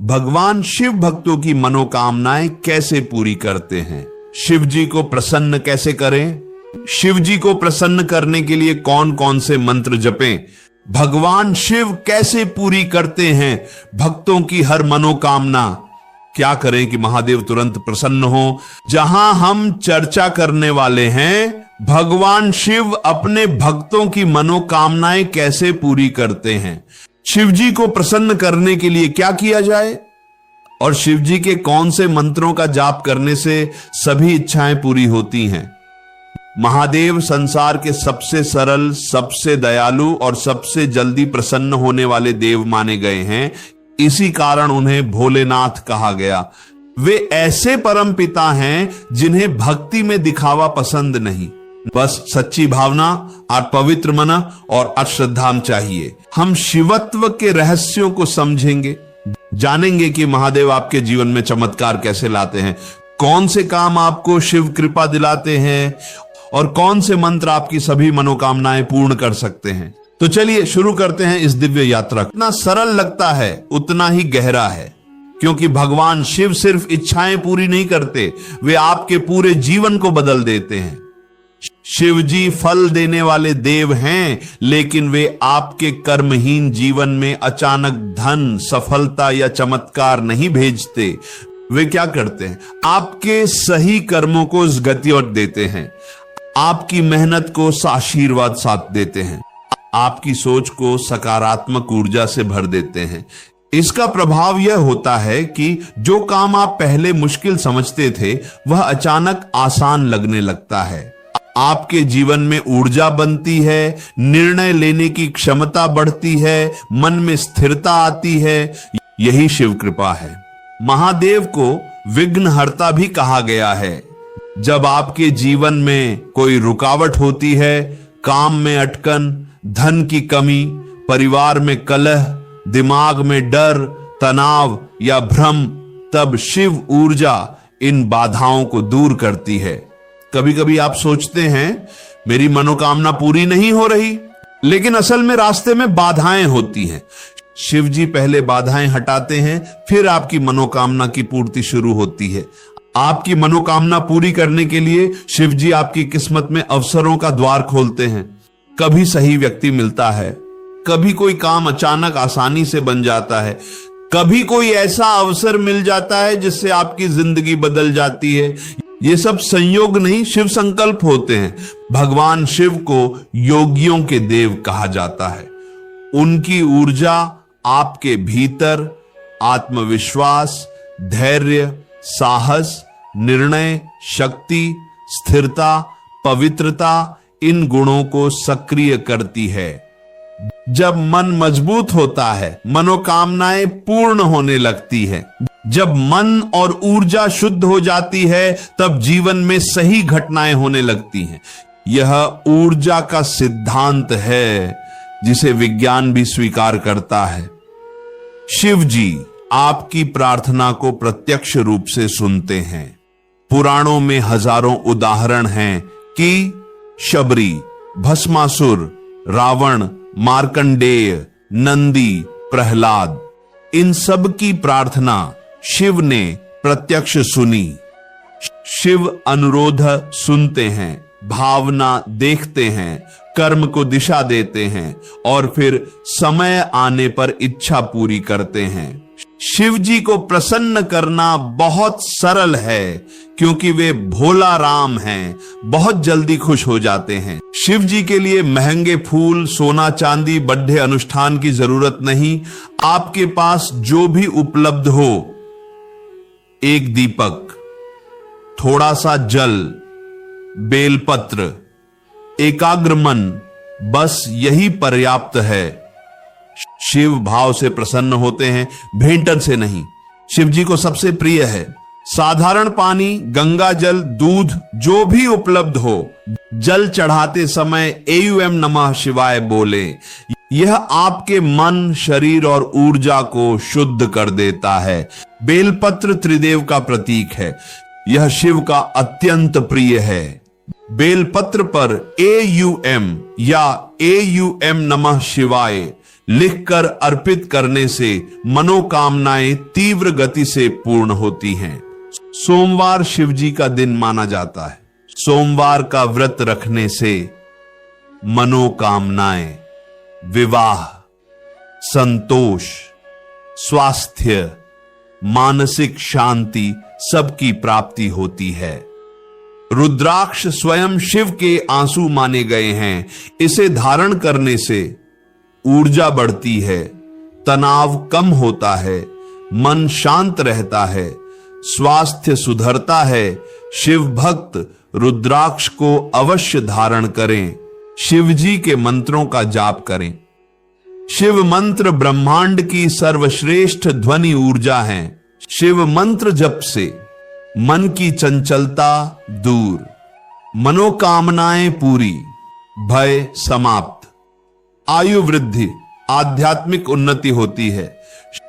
भगवान शिव भक्तों की मनोकामनाएं कैसे पूरी करते हैं? शिव जी को प्रसन्न कैसे करें? शिव जी को प्रसन्न करने के लिए कौन कौन से मंत्र जपें? भगवान शिव कैसे पूरी करते हैं भक्तों की हर मनोकामना? क्या करें कि महादेव तुरंत प्रसन्न हो? जहां हम चर्चा करने वाले हैं भगवान शिव अपने भक्तों की मनोकामनाएं कैसे पूरी करते हैं। शिव जी को प्रसन्न करने के लिए क्या किया जाए और शिव जी के कौन से मंत्रों का जाप करने से सभी इच्छाएं पूरी होती हैं। महादेव संसार के सबसे सरल, सबसे दयालु और सबसे जल्दी प्रसन्न होने वाले देव माने गए हैं। इसी कारण उन्हें भोलेनाथ कहा गया। वे ऐसे परम पिता हैं जिन्हें भक्ति में दिखावा पसंद नहीं, बस सच्ची भावना और पवित्र मन और अश्रद्धा चाहिए। हम शिवत्व के रहस्यों को समझेंगे, जानेंगे कि महादेव आपके जीवन में चमत्कार कैसे लाते हैं, कौन से काम आपको शिव कृपा दिलाते हैं और कौन से मंत्र आपकी सभी मनोकामनाएं पूर्ण कर सकते हैं। तो चलिए शुरू करते हैं इस दिव्य यात्रा। इतना सरल लगता है उतना ही गहरा है, क्योंकि भगवान शिव सिर्फ इच्छाएं पूरी नहीं करते, वे आपके पूरे जीवन को बदल देते हैं। शिव जी फल देने वाले देव हैं, लेकिन वे आपके कर्महीन जीवन में अचानक धन, सफलता या चमत्कार नहीं भेजते। वे क्या करते हैं? आपके सही कर्मों को गति और देते हैं, आपकी मेहनत को आशीर्वाद साथ देते हैं, आपकी सोच को सकारात्मक ऊर्जा से भर देते हैं। इसका प्रभाव यह होता है कि जो काम आप पहले मुश्किल समझते थे वह अचानक आसान लगने लगता है। आपके जीवन में ऊर्जा बनती है, निर्णय लेने की क्षमता बढ़ती है, मन में स्थिरता आती है। यही शिव कृपा है। महादेव को विघ्नहर्ता भी कहा गया है। जब आपके जीवन में कोई रुकावट होती है, काम में अटकन, धन की कमी, परिवार में कलह, दिमाग में डर, तनाव या भ्रम, तब शिव ऊर्जा इन बाधाओं को दूर करती है। कभी कभी आप सोचते हैं मेरी मनोकामना पूरी नहीं हो रही, लेकिन असल में रास्ते में बाधाएं होती हैं। शिव जी पहले बाधाएं हटाते हैं, फिर आपकी मनोकामना की पूर्ति शुरू होती है। आपकी मनोकामना पूरी करने के लिए शिव जी आपकी किस्मत में अवसरों का द्वार खोलते हैं। कभी सही व्यक्ति मिलता है, कभी कोई काम अचानक आसानी से बन जाता है, कभी कोई ऐसा अवसर मिल जाता है जिससे आपकी जिंदगी बदल जाती है। ये सब संयोग नहीं, शिव संकल्प होते हैं। भगवान शिव को योगियों के देव कहा जाता है। उनकी ऊर्जा आपके भीतर आत्मविश्वास, धैर्य, साहस, निर्णय शक्ति, स्थिरता, पवित्रता, इन गुणों को सक्रिय करती है। जब मन मजबूत होता है, मनोकामनाएं पूर्ण होने लगती है। जब मन और ऊर्जा शुद्ध हो जाती है, तब जीवन में सही घटनाएं होने लगती हैं। यह ऊर्जा का सिद्धांत है जिसे विज्ञान भी स्वीकार करता है। शिव जी आपकी प्रार्थना को प्रत्यक्ष रूप से सुनते हैं। पुराणों में हजारों उदाहरण हैं कि शबरी, भस्मासुर, रावण, मार्कंडेय, नंदी, प्रहलाद, इन सब की प्रार्थना शिव ने प्रत्यक्ष सुनी। शिव अनुरोध सुनते हैं, भावना देखते हैं, कर्म को दिशा देते हैं और फिर समय आने पर इच्छा पूरी करते हैं। शिव जी को प्रसन्न करना बहुत सरल है, क्योंकि वे भोला राम हैं, बहुत जल्दी खुश हो जाते हैं। शिव जी के लिए महंगे फूल, सोना चांदी, बड़े अनुष्ठान की जरूरत नहीं। आपके पास जो भी उपलब्ध हो, एक दीपक, थोड़ा सा जल, बेलपत्र, एकाग्र मन, बस यही पर्याप्त है। शिव भाव से प्रसन्न होते हैं, भेंटर से नहीं। शिव जी को सबसे प्रिय है साधारण पानी, गंगा जल, दूध, जो भी उपलब्ध हो। जल चढ़ाते समय एयूएम नमः शिवाय बोले। यह आपके मन, शरीर और ऊर्जा को शुद्ध कर देता है। बेलपत्र त्रिदेव का प्रतीक है। यह शिव का अत्यंत प्रिय है। बेलपत्र पर एयूएम या एयूएम नमः शिवाय लिखकर अर्पित करने से मनोकामनाएं तीव्र गति से पूर्ण होती हैं। सोमवार शिवजी का दिन माना जाता है। सोमवार का व्रत रखने से मनोकामनाएं, विवाह, संतोष, स्वास्थ्य, मानसिक शांति सबकी प्राप्ति होती है। रुद्राक्ष स्वयं शिव के आंसू माने गए हैं। इसे धारण करने से ऊर्जा बढ़ती है, तनाव कम होता है, मन शांत रहता है, स्वास्थ्य सुधरता है। शिव भक्त रुद्राक्ष को अवश्य धारण करें। शिवजी के मंत्रों का जाप करें। शिव मंत्र ब्रह्मांड की सर्वश्रेष्ठ ध्वनि ऊर्जा है। शिव मंत्र जप से मन की चंचलता दूर, मनोकामनाएं पूरी, भय समाप्त, आयु वृद्धि, आध्यात्मिक उन्नति होती है।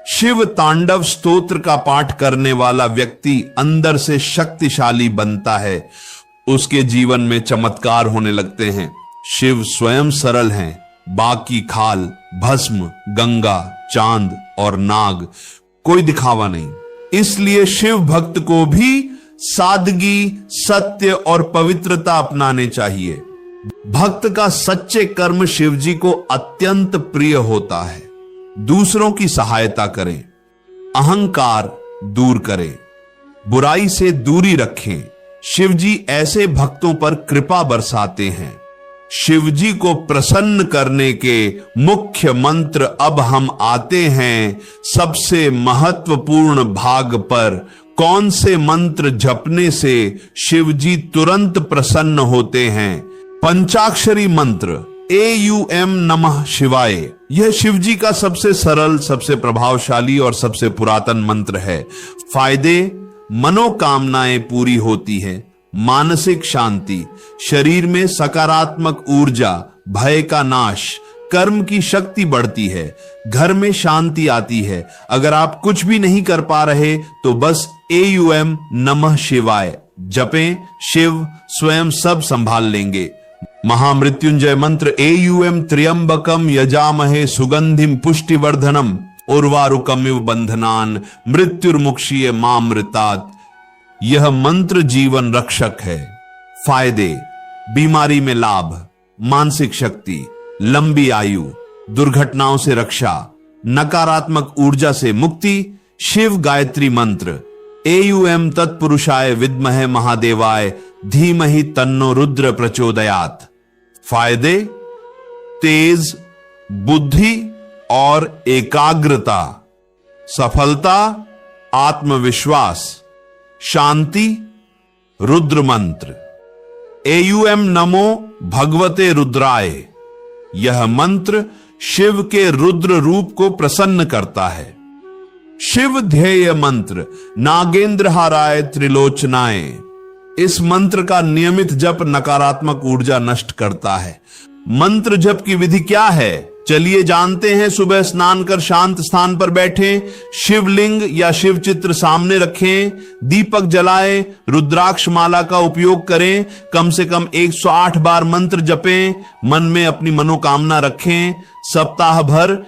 शिव तांडव स्तोत्र का पाठ करने वाला व्यक्ति अंदर से शक्तिशाली बनता है। उसके जीवन में चमत्कार होने लगते हैं। शिव स्वयं सरल हैं। बाकी खाल, भस्म, गंगा, चांद और नाग, कोई दिखावा नहीं। इसलिए शिव भक्त को भी सादगी, सत्य और पवित्रता अपनाने चाहिए। भक्त का सच्चे कर्म शिवजी को अत्यंत प्रिय होता है। दूसरों की सहायता करें, अहंकार दूर करें, बुराई से दूरी रखें। शिवजी ऐसे भक्तों पर कृपा बरसाते हैं। शिवजी को प्रसन्न करने के मुख्य मंत्र अब हम आते हैं सबसे महत्वपूर्ण भाग पर। कौन से मंत्र जपने से शिवजी तुरंत प्रसन्न होते हैं? पंचाक्षरी मंत्र AUM नमः शिवाय। यह शिवजी का सबसे सरल, सबसे प्रभावशाली और सबसे पुरातन मंत्र है। फायदे: मनोकामनाएं पूरी होती है, मानसिक शांति, शरीर में सकारात्मक ऊर्जा, भय का नाश, कर्म की शक्ति बढ़ती है, घर में शांति आती है। अगर आप कुछ भी नहीं कर पा रहे तो बस AUM नमः शिवाय जपें। शिव स्वयं सब संभाल लेंगे। महामृत्युंजय मंत्र AUM त्र्यंबकम यजामहे सुगंधिम पुष्टिवर्धनम उर्वारुकमिव बंधनान मृत्युर्मुक्षीय मामृतात्। यह मंत्र जीवन रक्षक है। फायदे: बीमारी में लाभ, मानसिक शक्ति, लंबी आयु, दुर्घटनाओं से रक्षा, नकारात्मक ऊर्जा से मुक्ति। शिव गायत्री मंत्र AUM तत्पुरुषाय विद्महे महादेवाय धीमहि तन्नो रुद्र प्रचोदयात्। फायदे: तेज बुद्धि और एकाग्रता, सफलता, आत्मविश्वास, शांति। रुद्र मंत्र AUM नमो भगवते रुद्राय। यह मंत्र शिव के रुद्र रूप को प्रसन्न करता है। शिव ध्येय मंत्र नागेंद्रहाराय त्रिलोचनाय। इस मंत्र का नियमित जप नकारात्मक ऊर्जा नष्ट करता है। मंत्र जप की विधि क्या है? चलिए जानते हैं। सुबह स्नान कर शांत स्थान पर बैठें, शिवलिंग या शिव चित्र सामने रखें, दीपक जलाएं, रुद्राक्ष माला का उपयोग करें, कम से कम 108 बार मंत्र जपें, मन में अपनी मनोकामना रखें। सप्ताह भर